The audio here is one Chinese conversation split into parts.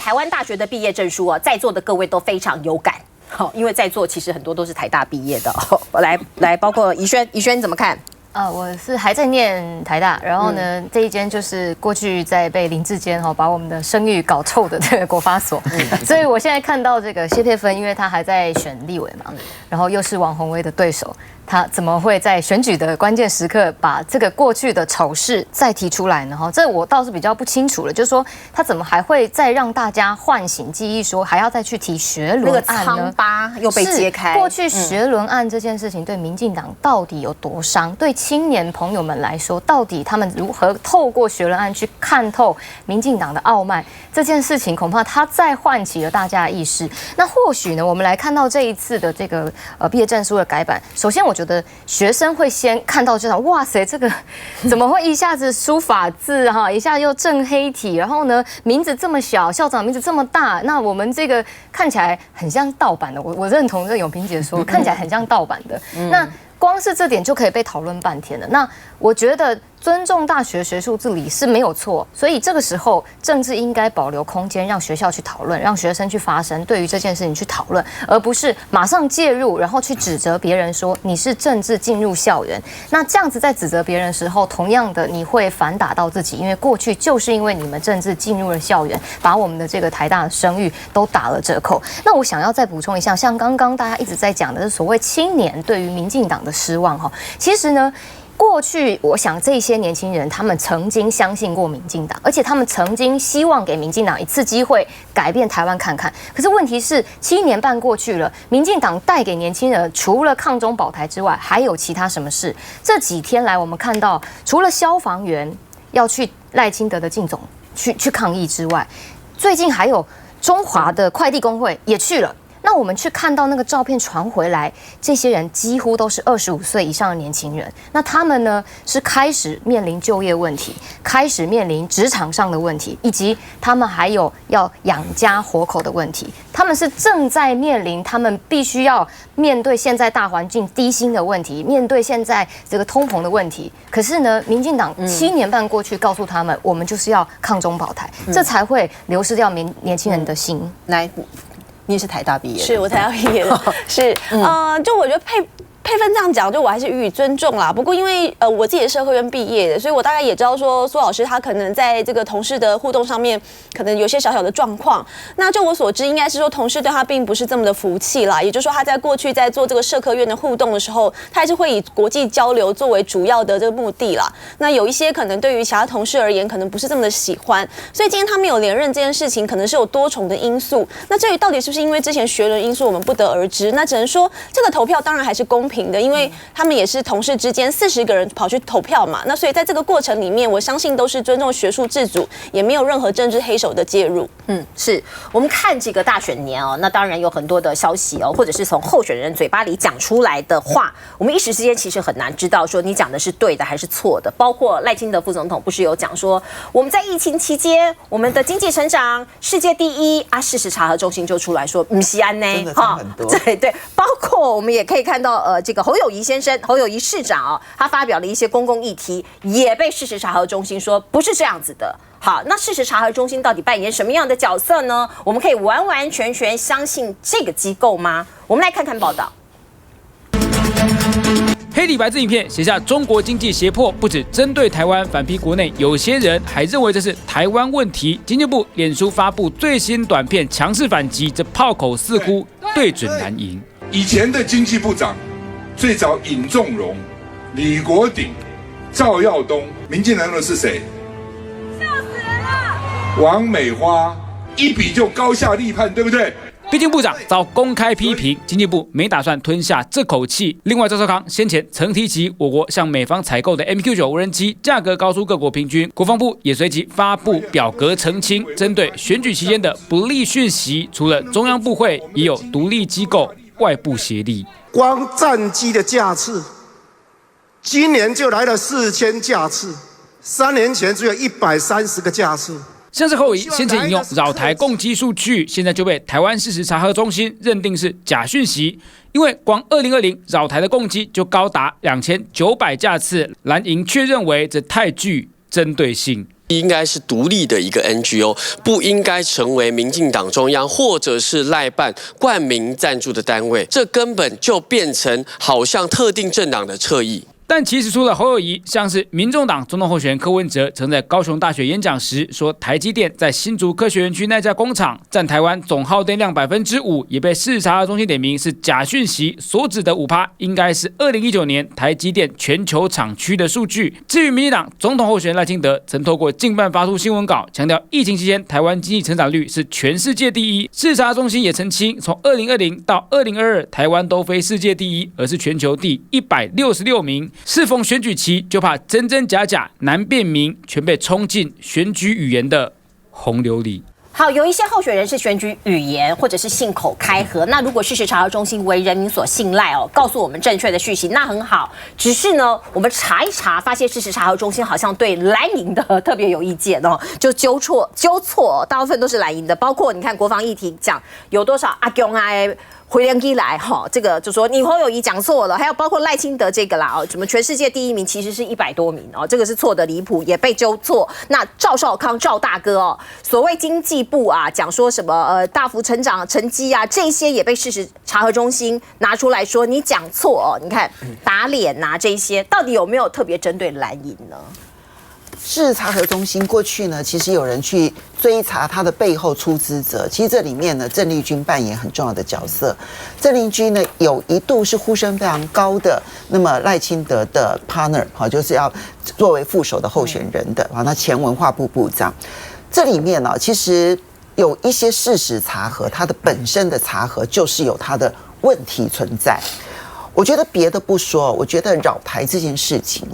台湾大学的毕业证书啊，在座的各位都非常有感。好，因为在座其实很多都是台大毕业的。来，包括宜轩，宜轩你怎么看？我是还在念台大，然后呢，这一间就是过去在被林志坚把我们的声誉搞臭的这个国发所，所以我现在看到这个谢佩芬，因为他还在选立委嘛，然后又是王宏威的对手。他怎么会在选举的关键时刻把这个过去的丑事再提出来呢？这我倒是比较不清楚了，就是说他怎么还会再让大家唤醒记忆，说还要再去提学伦案呢？那个疮疤又被揭开。过去学伦案这件事情对民进党到底有多伤？对青年朋友们来说，到底他们如何透过学伦案去看透民进党的傲慢？这件事情恐怕他再唤起了大家的意识。那或许呢，我们来看到这一次的这个毕业证书的改版，首先我觉得学生会先看到这场，哇塞，这个怎么会一下子书法字一下又正黑体，然后呢名字这么小，校长名字这么大，那我们这个看起来很像盗版的。我认同这永平姐说，看起来很像盗版的。那光是这点就可以被讨论半天了。那我觉得尊重大学学术治理是没有错，所以这个时候政治应该保留空间，让学校去讨论，让学生去发声，对于这件事情去讨论，而不是马上介入，然后去指责别人说你是政治进入校园。那这样子在指责别人的时候，同样的你会反打到自己，因为过去就是因为你们政治进入了校园，把我们的这个台大的声誉都打了折扣。那我想要再补充一下，像刚刚大家一直在讲的是所谓青年对于民进党的失望其实呢。过去，我想这些年轻人他们曾经相信过民进党，而且他们曾经希望给民进党一次机会改变台湾看看。可是问题是，7年半过去了，民进党带给年轻人除了抗中保台之外，还有其他什么事？这几天来，我们看到除了消防员要去赖清德的竞总去抗议之外，最近还有中华的快递工会也去了。那我们去看到那个照片传回来，这些人几乎都是25岁以上的年轻人。那他们呢，是开始面临就业问题，开始面临职场上的问题，以及他们还有要养家活口的问题。他们是正在面临他们必须要面对现在大环境低薪的问题，面对现在这个通膨的问题。可是呢，民进党7年半过去，告诉他们，我们就是要抗中保台，这才会流失掉年轻人的心。来。你也是台大毕业的，是我台大毕业的，是就我觉得佩芬这样讲，就我还是予以尊重啦。不过因为我自己是社科院毕业的，所以我大概也知道说苏老师他可能在这个同事的互动上面，可能有些小小的状况。那就我所知，应该是说同事对他并不是这么的服气啦。也就是说，他在过去在做这个社科院的互动的时候，他还是会以国际交流作为主要的这个目的啦。那有一些可能对于其他同事而言，可能不是这么的喜欢。所以今天他没有连任这件事情，可能是有多重的因素。那至于到底是不是因为之前学伦因素，我们不得而知。那只能说这个投票当然还是公平的，因为他们也是同事之间40个人跑去投票嘛，那所以在这个过程里面，我相信都是尊重学术自主，也没有任何政治黑手的介入。是我们看这个大选年那当然有很多的消息或者是从候选人嘴巴里讲出来的话，我们一时之间其实很难知道说你讲的是对的还是错的。包括赖清德副总统不是有讲说，我们在疫情期间，我们的经济成长世界第一啊，事实查核中心就出来说不是安呢，真的差很多。对，包括我们也可以看到这个侯友宜先生、侯友宜市长他发表了一些公共议题，也被事实查核中心说不是这样子的。好，那事实查核中心到底扮演什么样的角色呢？我们可以完完全全相信这个机构吗？我们来看看报道。黑底白字影片写下中国经济胁迫不止针对台湾，反批国内有些人还认为这是台湾问题。经济部脸书发布最新短片，强势反击，这炮口似乎对准蓝营。以前的经济部长最早尹仲荣、李国鼎、赵耀东，民进党的是谁？笑死人了！王美花一笔就高下立判，对不对？毕竟部长遭公开批评，经济部没打算吞下这口气。另外，赵少康先前曾提及我国向美方采购的 MQ9 无人机价格高出各国平均，国防部也随即发布表格澄清，针对选举期间的不利讯息，除了中央部会，也有独立机构外部协力。光战机的架次，今年就来了4000架次，3年前只有130个架次。像是侯友宜先前引用扰台共机数据，现在就被台湾事实查核中心认定是假讯息，因为光2020扰台的共机就高达2900架次，蓝营却认为这太具针对性。应该是独立的一个 NGO， 不应该成为民进党中央或者是赖办冠名赞助的单位，这根本就变成好像特定政党的侧翼。但其实除了侯友宜，像是民众党总统候选人柯文哲曾在高雄大学演讲时说，台积电在新竹科学园区那家工厂占台湾总耗电量5%，也被事实查核中心点名是假讯息，所指的5%应该是2019年台积电全球厂区的数据。至于民进党总统候选人赖清德曾透过近办发出新闻稿，强调疫情期间台湾经济成长率是全世界第一。事实查核中心也澄清，从2020到2022，台湾都非世界第一，而是全球第166名。适逢选举期，就怕真真假假难辨明，全被冲进选举语言的洪流里。好，有一些候选人是选举语言或者是信口开河。那如果事实查核中心为人民所信赖告诉我们正确的讯息，那很好。只是呢，我们查一查，发现事实查核中心好像对蓝营的特别有意见就纠错，大部分都是蓝营的。包括你看国防议题讲有多少阿公回联机来这个就说你侯友宜讲错了，还有包括赖清德这个啦什么全世界第一名其实是100多名这个是错的离谱，也被纠错。那赵少康赵大哥所谓经济部讲说什么大幅成长成绩这些也被事实查核中心拿出来说你讲错你看打脸这些到底有没有特别针对蓝营呢？事实查核中心过去呢，其实有人去追查他的背后出资者，其实这里面呢，郑丽君扮演很重要的角色。郑丽君呢，有一度是呼声非常高的，那么赖清德的 partner 就是要作为副手的候选人的那前文化部部长。这里面呢，其实有一些事实查核，它的本身的查核就是有它的问题存在。我觉得别的不说，我觉得扰台这件事情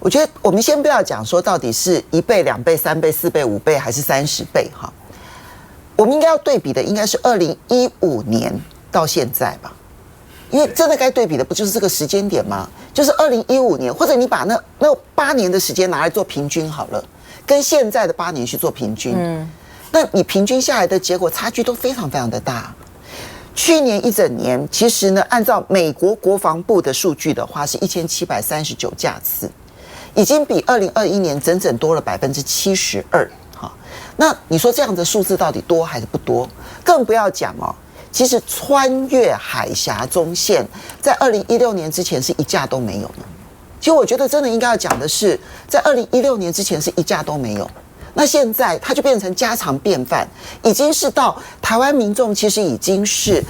我觉得我们先不要讲说到底是1倍、2倍、3倍、4倍、5倍还是30倍我们应该要对比的应该是2015年到现在吧，因为真的该对比的不就是这个时间点吗？就是2015年，或者你把那8年的时间拿来做平均好了，跟现在的8年去做平均，那你平均下来的结果差距都非常非常的大。去年一整年，其实呢，按照美国国防部的数据的话，是1739架次。已经比2021年整整多了72%那你说这样的数字到底多还是不多？更不要讲其实穿越海峡中线，在2016年之前是一架都没有呢。其实我觉得真的应该要讲的是，在2016年之前是一架都没有。那现在它就变成家常便饭，已经是到台湾民众其实已经是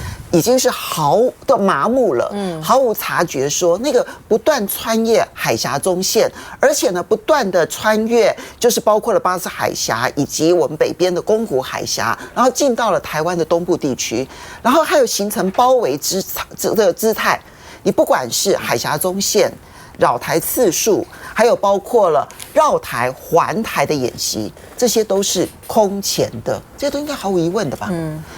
毫的麻木了，毫无察觉说那个不断穿越海峡中线，而且呢不断的穿越，就是包括了巴士海峡以及我们北边的宫古海峡，然后进到了台湾的东部地区，然后还有形成包围这个姿态。你不管是海峡中线、扰台次数，还有包括了绕台环台的演习，这些都是空前的，这些都应该毫无疑问的吧？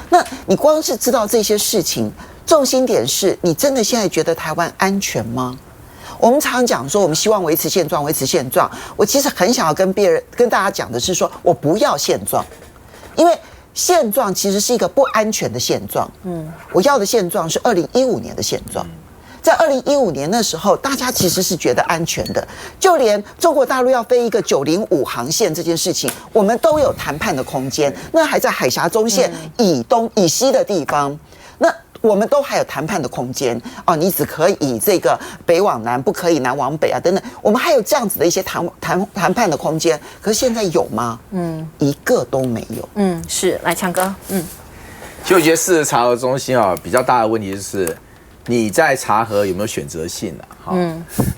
那你光是知道这些事情，重心点是你真的现在觉得台湾安全吗？我们常讲说，我们希望维持现状，维持现状。我其实很想要跟大家讲的是说，我不要现状，因为现状其实是一个不安全的现状。我要的现状是2015年的现状。在2015年那时候，大家其实是觉得安全的，就连中国大陆要飞一个905航线这件事情，我们都有谈判的空间。那还在海峡中线以东以西的地方，那我们都还有谈判的空间你只可以这个北往南，不可以南往北等等，我们还有这样子的一些谈判的空间。可是现在有吗？一个都没有。是来强哥，其实我觉得事实查核中心比较大的问题就是你在查核有没有选择性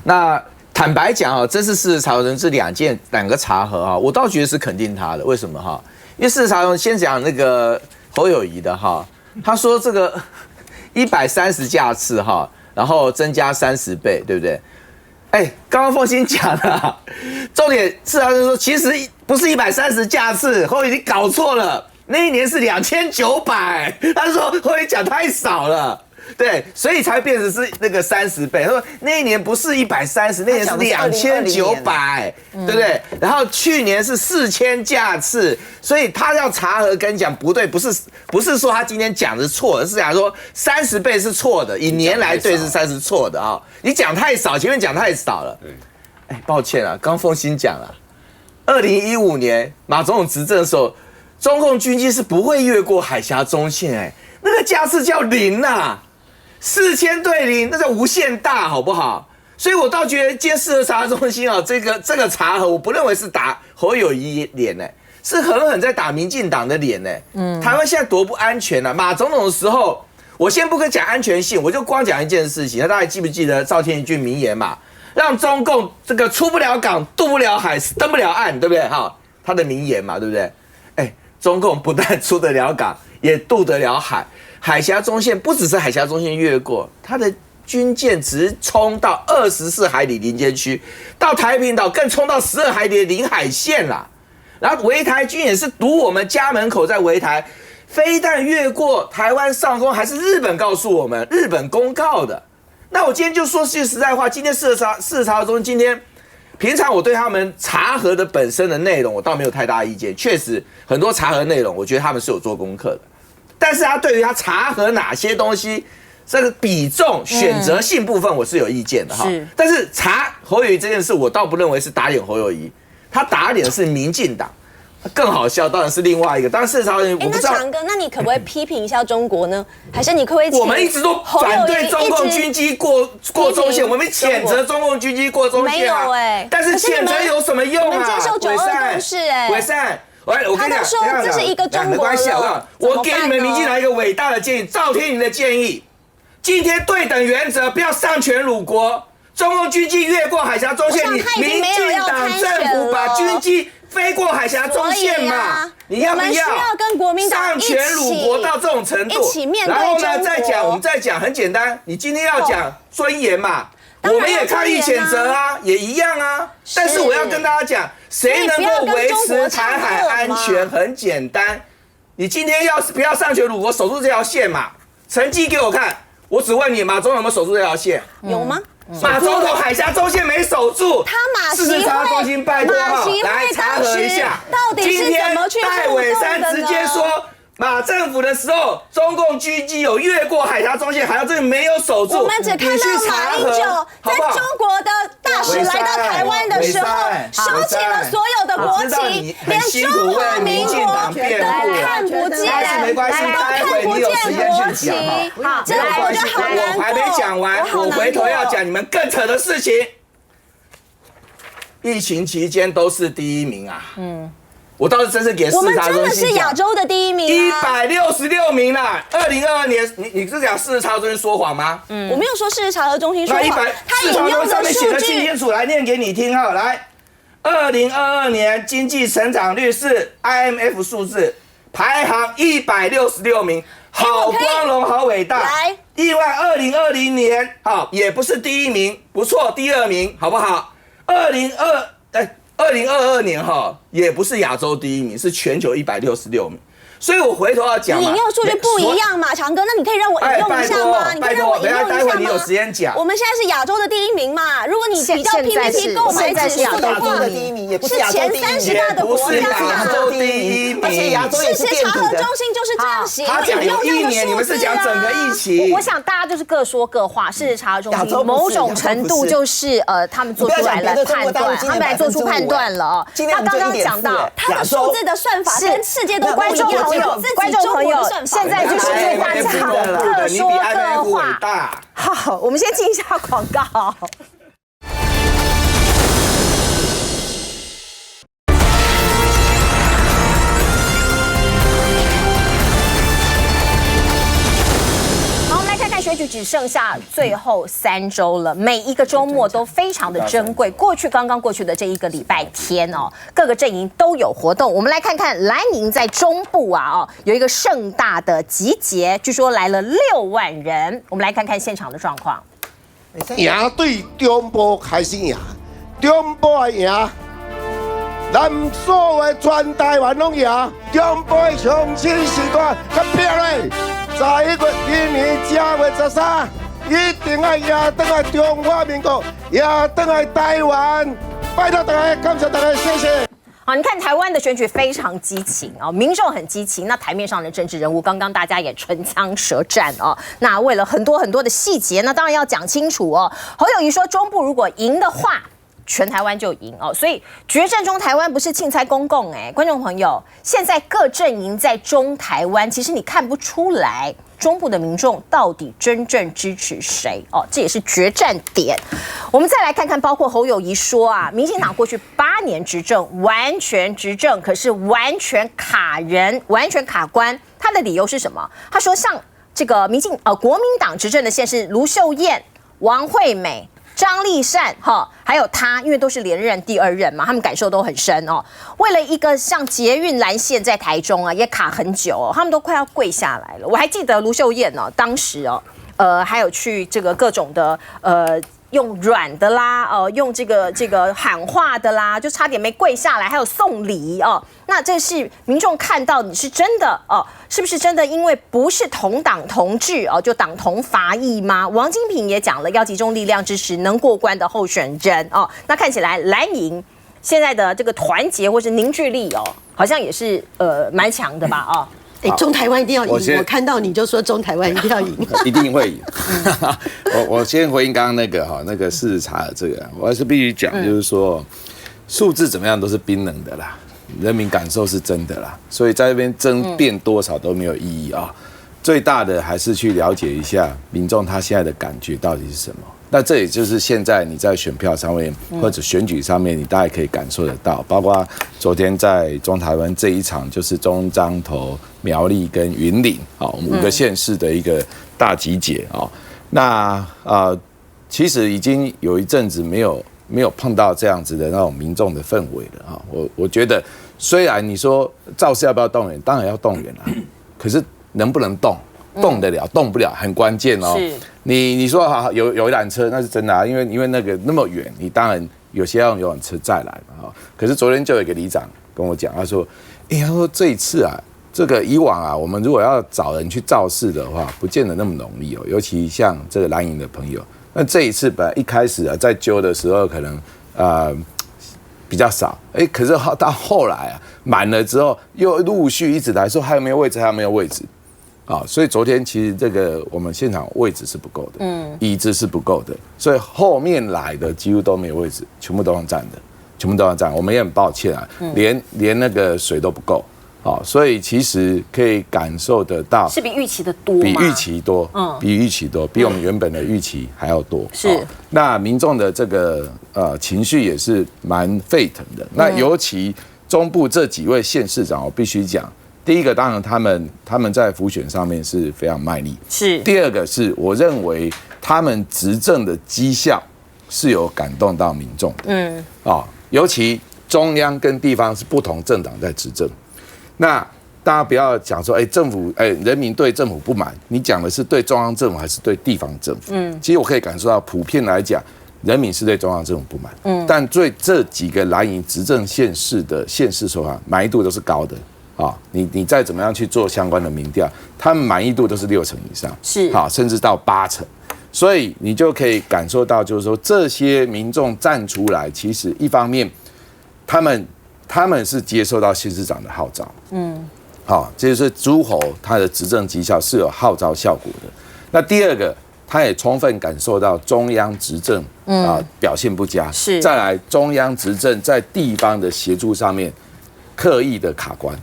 那坦白讲这次事实查核中心这两个查核我倒觉得是肯定他的。为什么因为事实查核先讲那个侯友宜的他说这个130架次然后增加30倍，对不对？刚刚凤馨讲了，重点事实查核说其实不是130架次，侯友宜搞错了，那一年是2900，他说侯友宜讲太少了。对，所以才变成是那个30倍。他说那一年不是130，那年是2900，对不对？然后去年是4000架次，所以他要查核跟你讲不对，不是说他今天讲的错，而是讲说30倍是错的，以年来对是30错的你讲太少，前面讲太少了。抱歉啊，刚凤馨讲了。2015年马总统执政的时候，中共军机是不会越过海峡中线，那个架次叫0呐，4000对0，那叫无限大，好不好？所以我倒觉得今天事实查核中心啊，这个查核，我不认为是打侯友宜脸是狠狠在打民进党的脸台湾现在多不安全啊！马总统的时候，我先不跟讲安全性，我就光讲一件事情，大家记不记得赵天一句名言嘛？让中共这个出不了港、渡不了海、登不了岸，对不对？哈，他的名言嘛，对不对？中共不但出得了港，也渡得了海，海峡中线不只是海峡中线越过，它的军舰直冲到24海里临界区，到太平岛更冲到12海里的领海线啦。然后围台军也是堵我们家门口在围台，飞弹越过台湾上空，还是日本告诉我们，日本公告的。那我今天就说句实在话，今天事实查核中，今天平常我对他们查核的本身的内容，我倒没有太大意见，确实很多查核内容，我觉得他们是有做功课的。但是他对于他查核哪些东西，这个比重、选择性部分，我是有意见的哈。但是查侯友宜这件事，我倒不认为是打脸侯友宜，他打脸的是民进党。更好笑当然是另外一个，当然事实上我不知道。那强哥，那你可不可以批评一下中国呢？还是你可不可以？我们一直都反对中共军机过中线，我们谴责中共军机过中线啊。没有但是谴责有什么用啊？你们接受92共识伪善。我跟你讲，这是一个中国没关系啊，我给你们民进党一个伟大的建议，赵天麟的建议，今天对等原则，不要丧权辱国。中共军机越过海峡中线，你民进党政府把军机飞过海峡中线嘛？你要不要？我们需要跟国民党丧权辱国到这种程度，一起面对然后呢，我们再讲，很简单，你今天要讲尊严嘛，我们也抗议谴责啊，也一样啊。但是我要跟大家讲，谁能够维持台海安全？很简单，你今天要是不要丧权辱国，守住这条线嘛？成绩给我看，我只问你，马总统有没有守住这条线？有吗？马总统海峡中线没守住，他马事实查核中心拜托哈，来查核一下，到底是怎么去戴伟山直接说，马政府的时候，中共军机有越过海峡中线，海峡中线没有守住。我们只看到马英九在中国的大使来到台湾的时候，收起了所有的国旗，连中华民国都看不见，没关系，待会你有时间去讲哈。真的，我觉得好难过。我还没讲完，我回头要讲你们更扯的事情。疫情期间都是第1名啊，我倒是真是给视察中心讲，我们真的是亚洲的第1名，166名啦。2022年，你是讲事实查核中心说谎吗？我没有说事实查核中心说谎，他引用的数据清楚，来念给你听哈。来，2022年经济成长率是 IMF 数字排行166名，好光荣，好伟大。来，另外2020年好也不是第1名，不错，第2名，好不好？2022年哈也不是亚洲第1名，是全球166名。所以我回头要讲嘛，你引用数据不一样嘛，强哥，那你可以让我引用一下吗？你可以让我引用一下吗？待会你有时间讲。我们现在是亚洲的第1名嘛，如果你比较 PPT 购买指数的话，的第1名，也不是亚洲第1名，前30大的国家亚洲第1名，而且亚洲也是事实查核中心就是这样写，他讲有1年，你们是讲整个疫情。我想大家就是各说各话，事实查核中心某种程度就是他们做出来了判断，他们来做出判断了。他刚刚讲到他的数字的算法跟世界都观众朋友，现在就是对大家各说各话。好，我们先进一下广告。选举只剩下最后3周了，每一个周末都非常的珍贵。刚刚过去的这一个礼拜天哦，各个阵营都有活动。我们来看看蓝营在中部啊，有一个盛大的集结，据说来了6万人。我们来看看现场的状况。赢对中部开始赢，中部的赢，咱所有的全台湾拢赢，中部的雄心时代较漂亮。11月1日正月13，一定要赢回来中华民国，赢回来台湾。拜托大家，感谢大家，谢谢。好，你看台湾的选举非常激情哦，民众很激情。那台面上的政治人物，刚刚大家也唇枪舌战哦。那为了很多的细节，那当然要讲清楚哦。侯友宜说，中部如果赢的话，全台湾就赢哦。所以决战中台湾不是钦差公共观众朋友，现在各阵营在中台湾，其实你看不出来中部的民众到底真正支持谁哦，这也是决战点。我们再来看看，包括侯友宜说啊，民进党过去8年执政，完全执政，可是完全卡人，完全卡关。他的理由是什么？他说像这个国民党执政的县市卢秀燕、王惠美、张丽善还有他，因为都是连任第2任嘛，他们感受都很深哦。为了一个像捷运蓝线在台中啊，也卡很久哦，他们都快要跪下来了。我还记得卢秀燕哦，当时还有去这个各种的用软的啦，用这个喊话的啦，就差点没跪下来，还有送礼哦。那这是民众看到你是真的是不是真的？因为不是同党同志就党同伐异吗？王金平也讲了，要集中力量支持能过关的候选人哦。那看起来蓝营现在的这个团结或是凝聚力好像也是蛮强的吧中台湾一定要赢！我看到你就说中台湾一定要赢，一定会赢。我先回应刚刚那个事实查的这个，我还是必须讲，就是说数字怎么样都是冰冷的啦，人民感受是真的啦，所以在这边争辩多少都没有意义啊。最大的还是去了解一下民众他现在的感觉到底是什么。那这也就是现在你在选票上面或者选举上面，你大概可以感受得到。包括昨天在中台湾这一场，就是中彰投、苗栗跟云林我们5个县市的一个大集结那其实已经有一阵子没有碰到这样子的那种民众的氛围了我觉得虽然你说造势要不要动员，当然要动员了，可是能不能动得了，动不了，很关键是你说好有一辆车，那是真的因为那个那么远，你当然有些要用游览车再来嘛可是昨天就有一个里长跟我讲，他说这一次这个以往我们如果要找人去造势的话，不见得那么容易尤其像这个蓝营的朋友，那这一次本来一开始在揪的时候可能比较少，可是到后来满了之后，又陆续一直来说还有没有位置，还有没有位置。所以昨天其实这个我们现场位置是不够的，椅子是不够的，所以后面来的几乎都没有位置，全部都用站的，我们也很抱歉连那个水都不够，所以其实可以感受得到，是比预期的多吗？比预期多，比我们原本的预期还要多。是，那民众的这个情绪也是蛮沸腾的。那尤其中部这几位县市长，我必须讲。第一个，当然他们在辅选上面是非常卖力。是。第二个是，我认为他们执政的绩效是有感动到民众的。尤其中央跟地方是不同政党在执政。那大家不要讲说，政府，人民对政府不满，你讲的是对中央政府还是对地方政府？其实我可以感受到，普遍来讲，人民是对中央政府不满。但对这几个蓝营执政县市的县市首长，满意度都是高的。你再怎么样去做相关的民调，他们满意度都是60%以上，是甚至到80%，所以你就可以感受到，就是说这些民众站出来，其实一方面他们是接受到县市长的号召，这就是诸侯他的执政绩效是有号召效果的。那第二个，他也充分感受到中央执政表现不佳，是再来中央执政在地方的协助上面。刻意的卡关，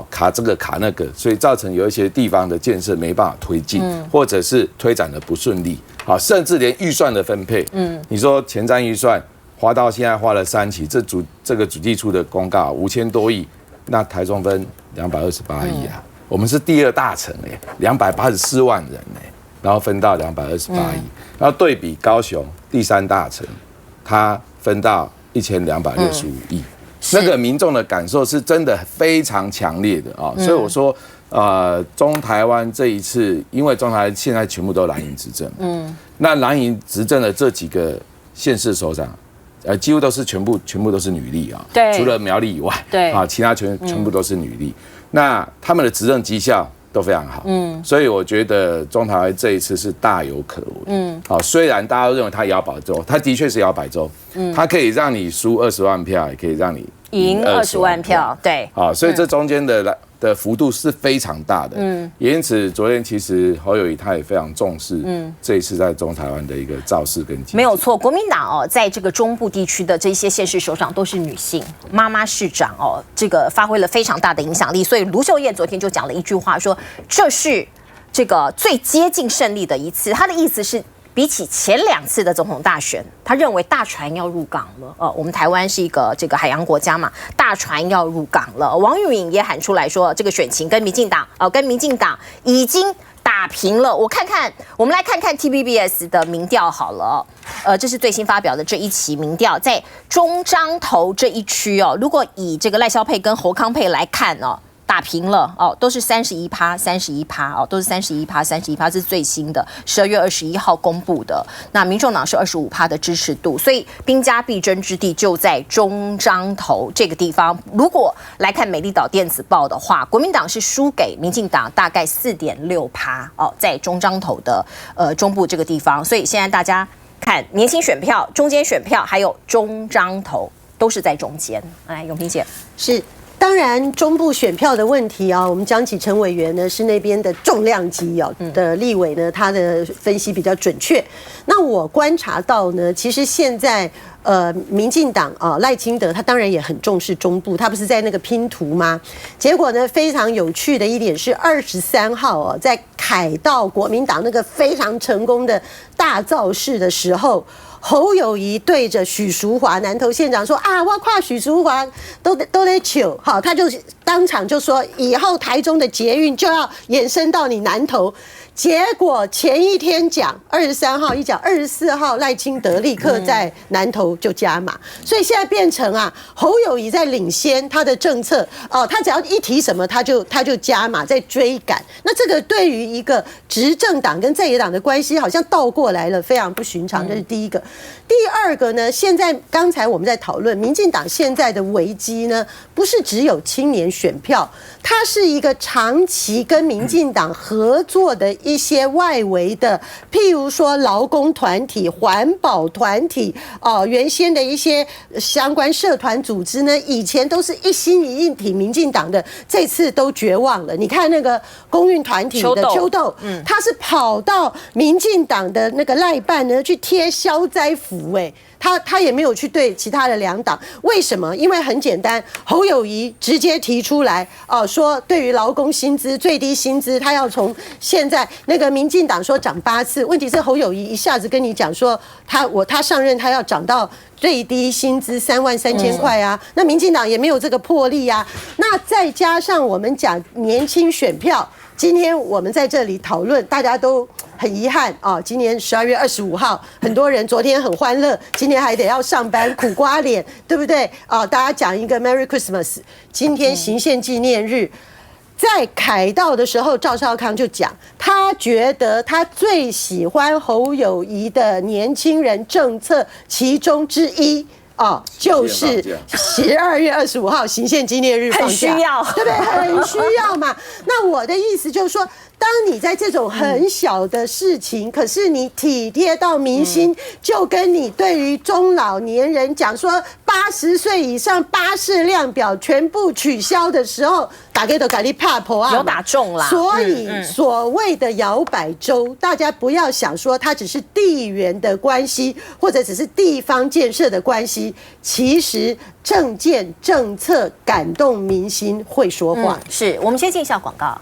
卡这个卡那个，所以造成有一些地方的建设没办法推进，或者是推展的不顺利，甚至连预算的分配，你说前瞻预算花到现在花了3期，这个主计处的公告5000多亿，那台中分228亿我们是第2大城284万人然后分到228亿，然后对比高雄第3大城，它分到1265亿。那个民众的感受是真的非常强烈的所以我说，中台湾这一次，因为中台湾现在全部都蓝营执政，那蓝营执政的这几个县市首长，几乎都是全部都是女力对，除了苗栗以外，对其他全部都是女力，那他们的执政绩效都非常好，所以我觉得中台湾这一次是大有可为，虽然大家都认为他摇摆州，他的确是摇摆州，他可以让你输20万票，也可以让你赢20万票，对，所以这中间的的幅度是非常大的，也因此昨天其实侯友宜他也非常重视，这一次在中台湾的一个造势跟没有错。国民党在这个中部地区的这些县市首长都是女性，妈妈市长这个发挥了非常大的影响力，所以卢秀燕昨天就讲了一句话说，这是这个最接近胜利的一次，他的意思是。比起前2次的总统大选，他认为大船要入港了。我们台湾是一个这个海洋国家嘛，大船要入港了。王玉敏也喊出来说，这个选情跟民进党已经打平了。我们来看看 TVBS 的民调好了。这是最新发表的这一期民调，在中彰投这一区如果以这个赖萧配跟侯康配来看打平了都是31%，都是31%，这是最新的，12月21号公布的。那民众党是25%的支持度，所以兵家必争之地就在中彰投这个地方。如果来看美丽岛电子报的话，国民党是输给民进党大概4.6%在中彰投的中部这个地方。所以现在大家看年轻选票、中间选票，还有中彰投都是在中间。来，永平姐是。当然，中部选票的问题我们江启臣委员呢是那边的重量级的立委呢，他的分析比较准确。那我观察到呢，其实现在民进党赖清德他当然也很重视中部，他不是在那个拼图吗？结果呢，非常有趣的一点是23号在凯道国民党那个非常成功的大造势的时候。侯友宜对着许淑华南投县长说我跨许淑华都得求好，他就当场就说以后台中的捷运就要延伸到你南投。结果前一天讲23号一讲24号赖清德立刻在南投就加码，所以现在变成侯友宜在领先他的政策他只要一提什么他就加码在追赶。那这个对于一个执政党跟在野党的关系好像倒过来了，非常不寻常，这是第一个。第二个呢，现在刚才我们在讨论民进党现在的危机呢，不是只有青年选票，它是一个长期跟民进党合作的一些外围的，譬如说劳工团体、环保团体原先的一些相关社团组织呢，以前都是一心一意挺民进党的，这次都绝望了。你看那个公运团体的秋斗，他是跑到民进党的那个赖办呢去贴消灾符，他也没有去对其他的2党，为什么？因为很简单，侯友宜直接提出来说对于劳工薪资最低薪资，他要从现在那个民进党说涨8次，问题是侯友宜一下子跟你讲说他上任他要涨到最低薪资33000块那民进党也没有这个魄力那再加上我们讲年轻选票。今天我们在这里讨论，大家都很遗憾今年12月25号，很多人昨天很欢乐，今天还得要上班，苦瓜脸，对不对大家讲一个 Merry Christmas。今天行宪纪念日，在凯道的时候，赵少康就讲，他觉得他最喜欢侯友宜的年轻人政策其中之一。就是12月25号行宪纪念日放假，很需要，对不对？很需要嘛。那我的意思就是说，当你在这种很小的事情，可是你体贴到民心，就跟你对于中老年人讲说，80岁以上巴士量表全部取消的时候，大家都给你怕破啊，有打中啦。所以所谓的摇摆州，大家不要想说它只是地缘的关系，或者只是地方建设的关系，其实政见政策感动民心会说话。是我们先进一下广告。